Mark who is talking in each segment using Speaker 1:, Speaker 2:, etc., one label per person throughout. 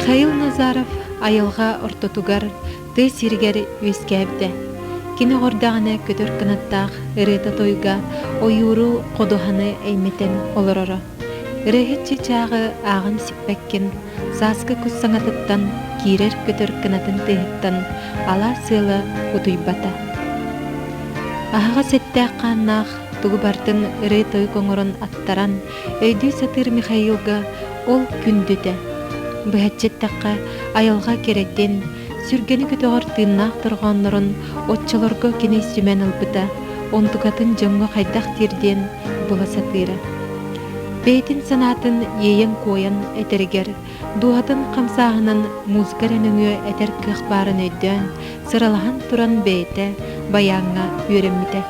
Speaker 1: Михаил Назаров айылға ортотугар ты сиргер үскәбді. Кини гордағына көтөр кынаттақ ырыта тойга ойуру қодуханы әйметен олорора. Ырыхетчі чағы ағын сиппәккен саскы күссаңатыттан кирер көтөр кынатын тыхыттан ала сылы утуйбата. Ахаға сеттәк қаннақ тугу бартын ыры той коңорон аттаран өйді сатыр Михаилга ол күндүтә. Бәһәтчеттәккә айылға кереттен сүргені көтөгөр тыыннаақ тұрғанларын отчыларға кене сүмән ылбыта, онтугатын жоңға қайдақ терден бұла сатыра. Бейтін санатын ейен коян әтергер, дуатын қамсағынан музыкар әніңі әтер көх барын өйден, сыралаған тұран бейті баяңға өремміті.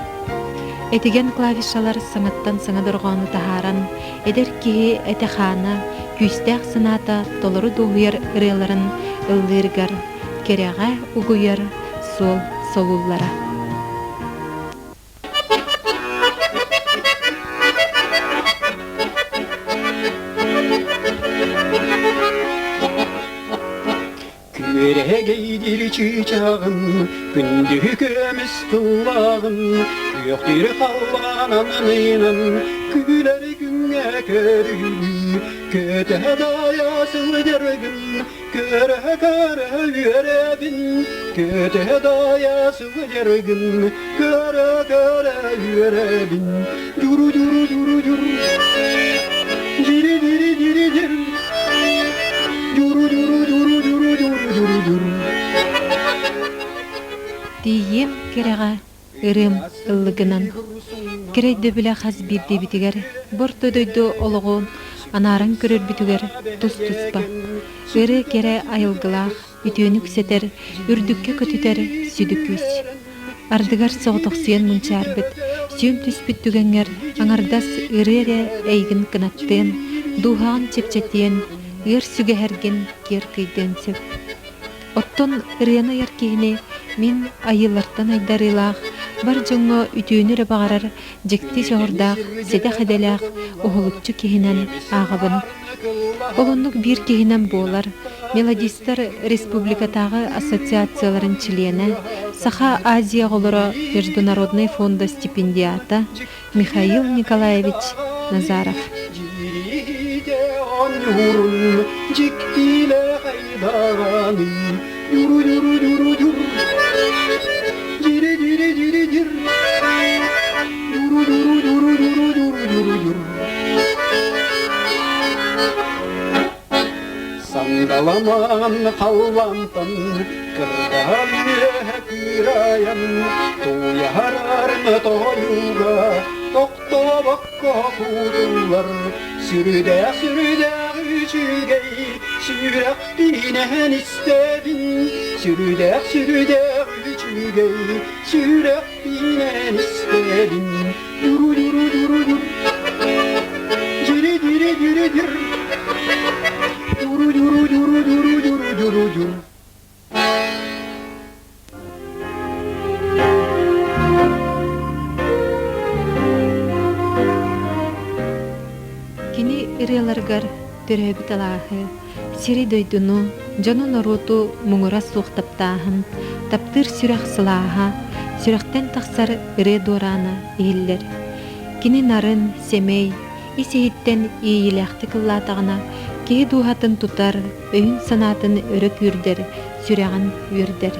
Speaker 1: Этеген клавишалар саңаттан саңадырғаны тахаран, эдер кеhe әті қана, күстәк сыната толыры доғыяр ырыларын ыллыргар, кереға угуяр сол солуллара.
Speaker 2: Küregeydir çiçağım, gündü kömüz tuğağım, Göktür havvananıyım, güler güne körülü, Köte dayasıl dergim, köre köre yürebin, Köte dayasıl dergim, köre köre yürebin, Duru duru duru duru, diri diri diri diri, Duru duru duru duru duru duru duru.
Speaker 1: Дием кереға ырым ыллыгынан. Керейді білі қаз бірді бітігер, борты дөйді олығын анарын көрір бітігер тұс-тұспа. Үрі кере айылғылақ, үтіөнік сетер, үрдікке көтітер сүдік көз. Ардығар соғытықсыен мұнчар біт, сүйім түспіт түгенгер, аңардас үрі әйгін кынаттын, дұғаған чепчеттен, ыр сүгәһәрген кер кыйдын сөп. Оттон ырыяна яркейіне мен айылартан айдарылақ, бар жоңға үтіөнірі бағарар, жекті жоғырдақ, седе қаделақ, оғылықчы кехінен ағабын. Олонлық бір кехінен болар, Мелодистар Республикатағы ассоциацияларын члены, Саха Азия ғолыры Международный фонда стипендиата Михаил Николаевич Назаров.
Speaker 2: Yurun ciktiyle haydağanı Yuru yuru yuru yuru Ciri ciri ciri cir Yuru yuru yuru yuru yuru yuru yuru Sandalaman kalvantan Kırdalıya kürayan Tuyar mı toyuga Tokto bakka kudullar Sürüde sürüde üçügey Sürek binen istedin Sürüde sürüde üçügey Sürek binen istedin Yuru yuru yuru yuru Ciri ciri ciri cir Yuru yuru yuru yuru yuru yuru yuru
Speaker 1: Ырыларгар төрөбүт алаахы, сири дөйдуну, жону норуту муңура суқтаптаахын, таптыр сүрәк сылааха, сүрәктен тақсар ыры дораны ииллер. Кини нарын, семей, исеhiттен иилэхти кыллаатағына, кеhi дуһатын тутар, өйін санатын өрі күрдер, сүрәғын үрдер.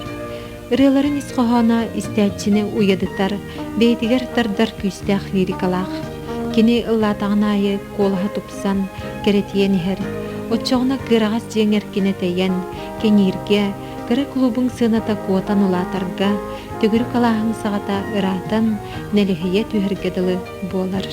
Speaker 1: Ырыларын исқоһона истәччини уядытар, бейтигер тардар күстәх лирикалаах. Кини ыллатағынайы колға тупсан керетиен ихер. Отчоғына кырағас жеңер кенетейен, кенирге, кыры клубың сыната куотан улатарға, төгірі қалағың сағата ыратын нәліхие түйіргеділі болар.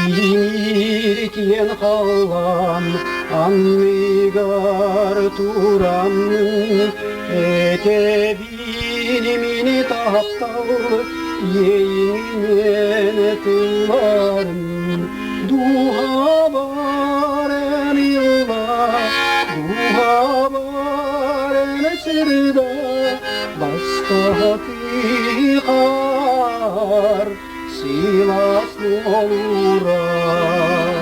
Speaker 2: Kinirken kalan anlıgar turan Ete bilimini taptal yeğine tıllarım duha baren yıllar duha baren sırda basta hakikar Sivaslı olurar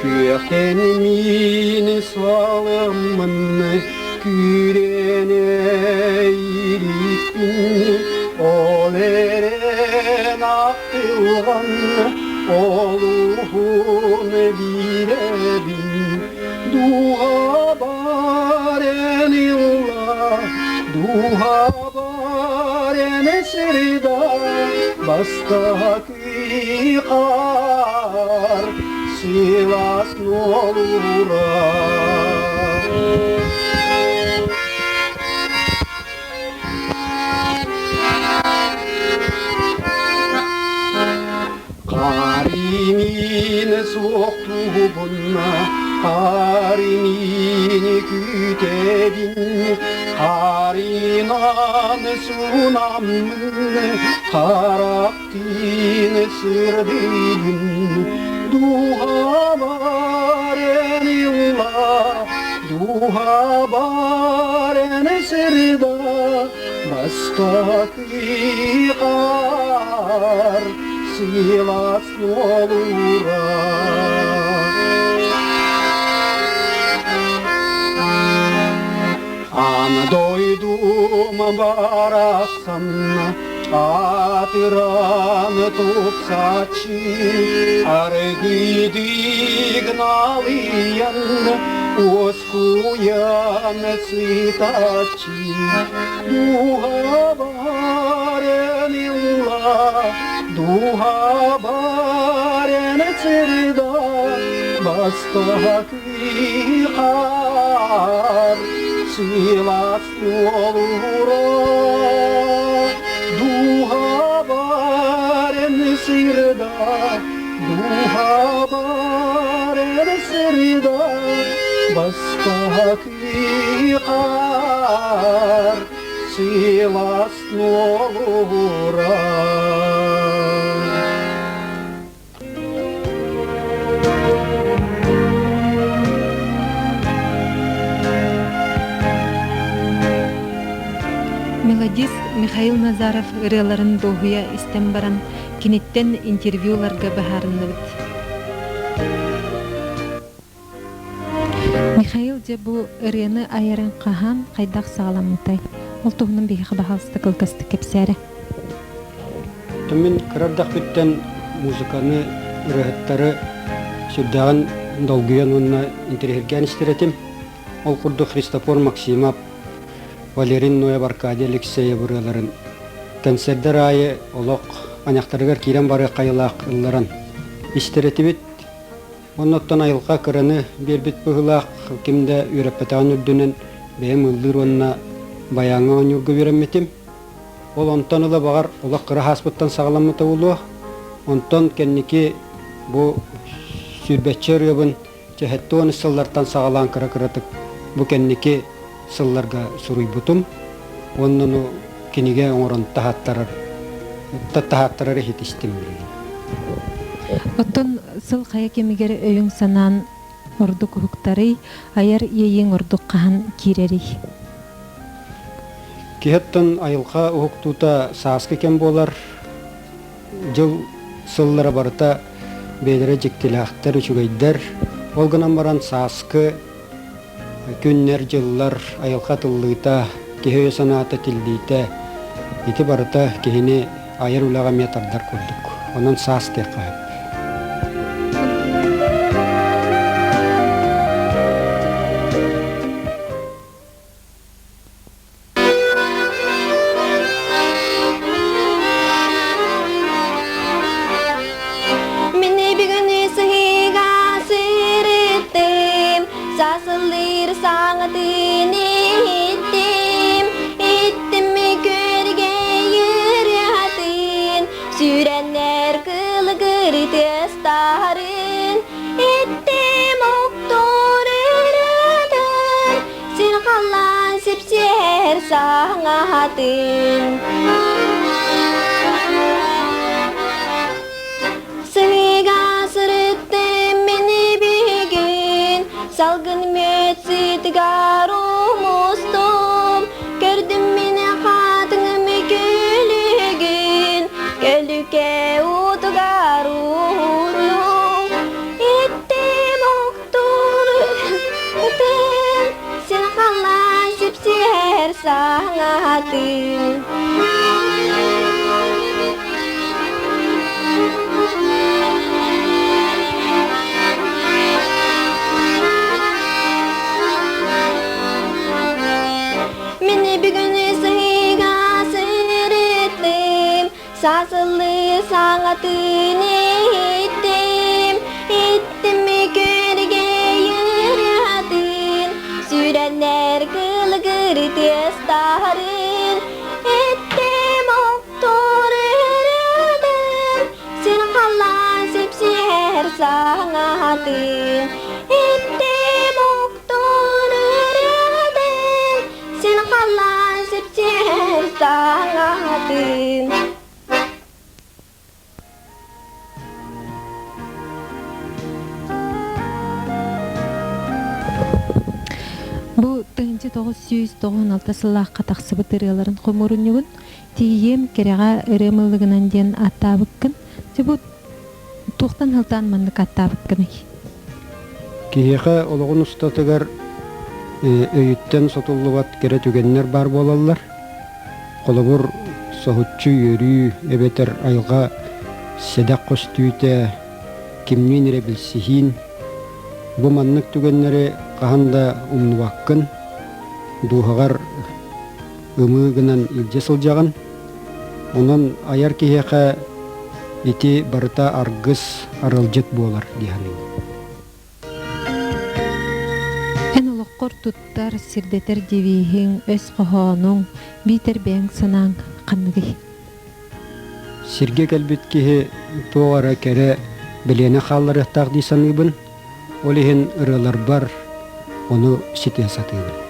Speaker 2: Köhenimin salımın kürene ilikmin ol eren akılgan oluhun birebin duha baren illa duha baren serda basta hakikar Sivas nolurar Karimin soğuktuğuna Karimin kütebin Karinan sunamın Karaktin sırdilin Duha baren yıllar Duha baren sırda Basta hakikar Sivas olurar An doydum baraksan Atıran topsaçı Argıydı gnaliyan Oskuyan sıtaçı Duha baren illa Duha baren sırda Basta hakikar Sivas olurar Duha baren sırda Duha baren sırda Basta hakikar Sivas olurar
Speaker 1: Мелодист Михаил Назаров ырыларын доғуя истен баран кинеттен интервьюларга бахарыныбыт. Михаил же бу ырыны айырын қахан қайдақ сағаламытай. Ол туғының бейхі бағалысты қылқысты кепсәрі.
Speaker 2: Түмін қырардақ біттен музыканы ырығыттары сүрдіған долгуян онына интерьерген істеретім. Ол құрды Христофор Максимов, Валерин Ноев, Аркадий Алексеев ырыларын. Концерттер айы олық анақтарығар кейрен бары қайылақ ылларын. Истереті бит, оннаттан айылға кырыны бербет бұғылақ кімді үйрәппетаған үрдінен бәйім ұлдыр онына баяңы онюрғы веремметім. Ол онтан ұлы бағар олақ қыры хаспыттан сағаламыта ұлы. Онтан кәннеке бұ сүрбәтчі ұрыбын жәхетті оны сыллартан сағалан қыра-қыратық. Бұ кәннеке сылларға сұруй бұтым. Онны кенеге оңырын тахаттарары хетістім.
Speaker 1: Оттон сыл қая кемегер өйін санан ордук хуктары аяр ейін ордук қахан кирери.
Speaker 2: Кехеттен айылға ұқтута саасқы кен болар. Жыл сыллары барыта бейлері жектеліқтер үшігейдер. Олғынан баран саасқы күннер жыллар айылға тыллыйта кехе санаты тілдейті. Еті барыта кехіне айыр ұлаға метардар көрдік. Онын саасқы қайып.
Speaker 3: sangatin Sıviga sırıttım mini bigin Salgın metsit garumustum Gördüm mini kadınımı gülügin Gölüke utgarurlum İttim okturuttum Sen kalan sipsiher sangatin Sasılı sanatını ittim gölge yıradın Sürenler kılgır destarın ettim oktor eradın Sen kalan sipsiher sanatın ettim oktor eradın Sen kalan sipsiher sanatın
Speaker 1: Бу 1996 сыллааққа тақсыбы тырыаларын қоморуннугун тием кереға ырымылыгынан ден аттабыккын бу туқтан хылтан маннык аттабыккын
Speaker 2: Киһиэхэ олоҕун устатыгар өйүттен сотуллубат кере түгеннер бар болаллар. Колобур соһуччу йөрүү эбетер айга седак костүүтэ кимнин ире билсиһин бу маннык түгеннери каханда умнубаккын дуһагар ымыгынан илже сылжаган онон аяр киһиэхэ ити барыта аргыс арылжыт буолар диһаның.
Speaker 1: Эн олоққор туттар сирдетер дивиһиң өс қохоонуң битер бэң санаң қанныгы.
Speaker 2: Сирге кэлбит киһи туора кере билиэне хаалларыхтаах дийсаныыбын ол иһин ырылар бар ону ситиэ сатыыбын.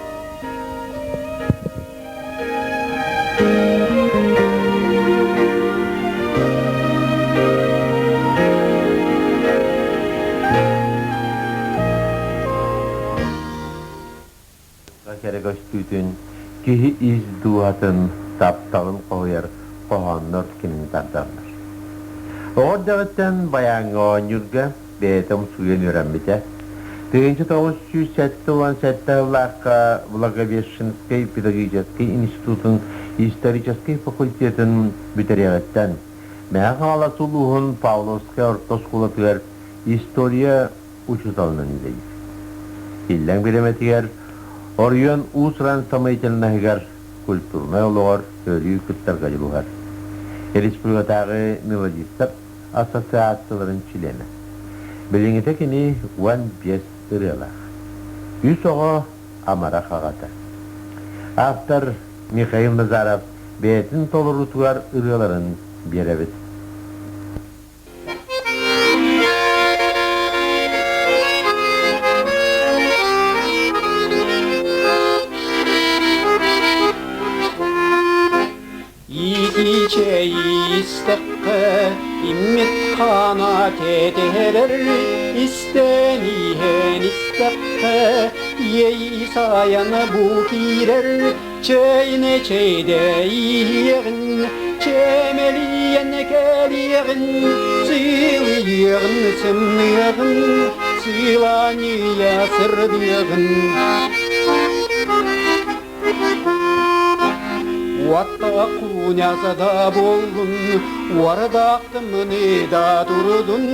Speaker 4: Keregöstütün kihi iz duatın taptalın koyar kohanlar kinin tartarlar. Ordavattan bayanı onurga betam suyan öğrenmete. 1987 Благовещенской педагогической институтын исторический факультетін бүтерегеттен мәғала сулуғын Павловская ортоскулатығар история учуталынан дейіз. Хиллен береметігер Орьон усран самайтелнахигар культурный олығар өрі күттер ғалибуғар. Республикатағы мелодистер ассоциацияларын члены. Біліңіте кені 15 ырылақ. Үс оғы амара қағаты. Автор Михаил Назаров бәйтін толырутуғар ырыларын беребет.
Speaker 2: İstaqqa immet qanat eterer istenihen istaqqa yey sayana bu kirer çeyne çeyde yığın çemeliyen keliyğın sıyığın sımnığın sılaniya sırdığın Vattaqun yazada bolgun, vardaqtımını da durdun,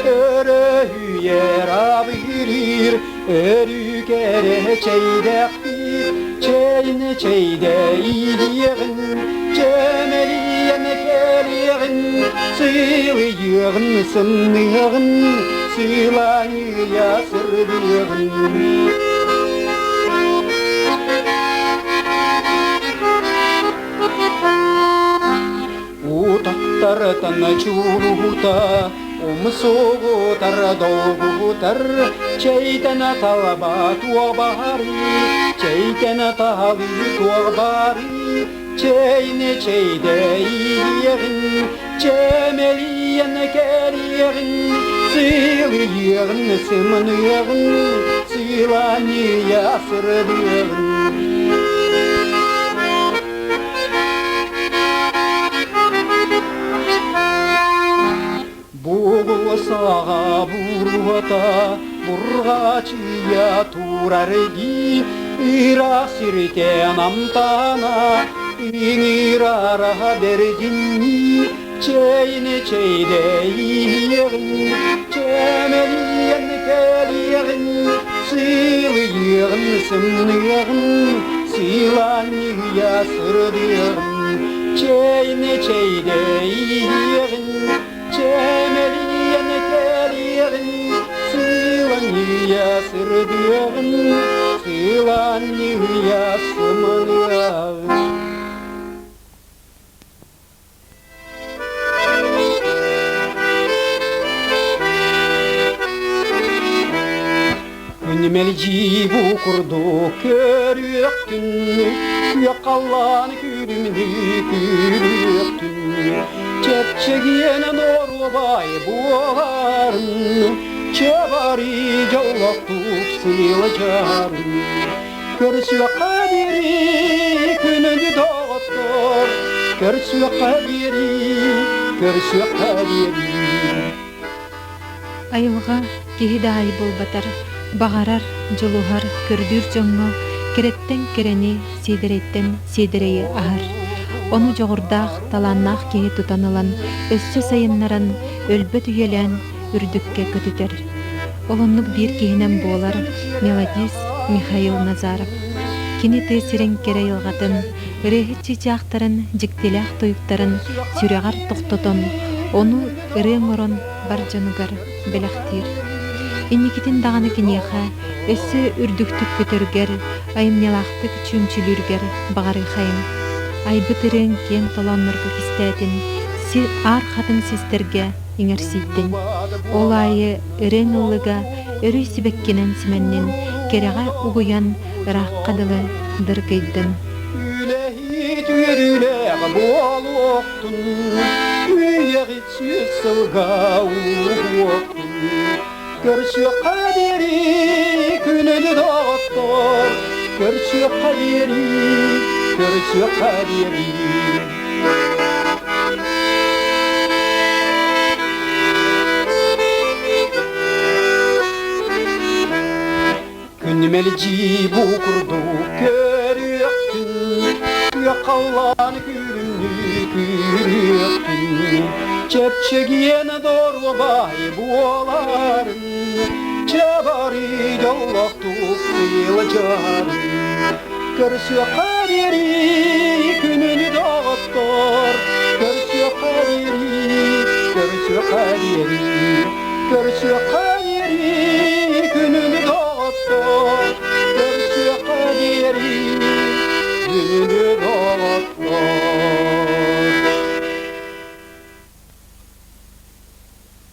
Speaker 2: örüyer abirir, örükere çeydektir, çeyne çeyde iyiyğin, çemeliyen keliyğin, sığıyığın sımnığın, sılanyıya sırdığın. Утаттар чулута, умсугутар долгутар, Çeytene talaba tuğbari, çeytene talı tuğbari, çeyne çeydeyin, çemeliyen keriyin, sığıyin, sımınıyin, sığlanıya sırdıyin. Sağa burvata burgachia turargi ira sirte namtana ingirara bergini çeyne çeydeyin çemeliyen keliyen sığıyin sımnıyin sığlanıya sırdıyin çeyne çeydeyin çemeliyen keliyen sığlanıya sırdıyin sığlanıya sımnıyin. Önmelci bu kurdu körüktün, yakallan külümünü külüktün. Çepçegiyen norvay buğarın, çevari cavlaktuk sıyılacağın. Körsü kaderi gününü dostlar, körsü kaderi, körsü kaderi.
Speaker 1: Ayılga kihi dahi bulbatar, bağarar, joluhar, kördür joңҥо, keretten kereni, sideretten sidereyi ahar. Onu joğurdaq, talannaq kihi tutanılan, össö sayınnaran, ölböt üyelen, ürdükке kötüter. Olonluk bir kihinem boğalar, Melодист Михаил Назаров. Kini tesirin kere yılgatın, ırıhı çiçaktарын, jiktилах toyuktарын, сүрәғар тоқтотон, onu ырыҥорон баржанугар белахтир. Инникитин дағаны кинеха, өссө үрдүктүк көтөргер, айымнялахтык чүмчүлүргер бағары хайым. Айбыт ырыың кең толоннорго кистәтин, ар хатын систерге иңерситтин. Ол айы ырыың ыллыга, өрүй сибеккенен сименнин, кереға угуян ыраққадылы дыргыйдын.
Speaker 2: Ülehit yürüleğ boğalıktın, üyeğit sılga uğuktun. Görsü kaderi gününü doktor, görsü kaderi, görsü kaderi. Günmelci bu kurdu körüktün, yakallan külünü külüktün. Çepçegiyen dorvabay buğaların, çevari yallaktuk sıyılacağın. Görsü kaderi gününü doktor, görsü kaderi, görsü kaderi, görsü kaderi.